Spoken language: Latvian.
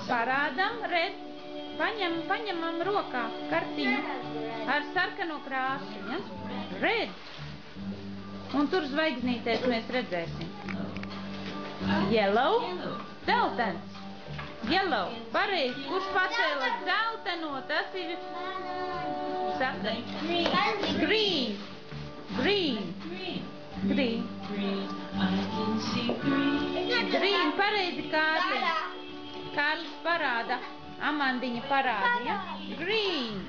Parādam, red. Paņemam rokā kartiņu ar sarkano krāsu, ja? Red. Un tur zvaigznītēs mēs redzēsim. Yellow. Dzeltens. Yellow. Pareizi. Kurš pacēla dzelteno? Tas ir... Green. Green. Green. Green. Pareizi, Kārlis. Kārlis parāda. Amandiņa parāda, ja? Green.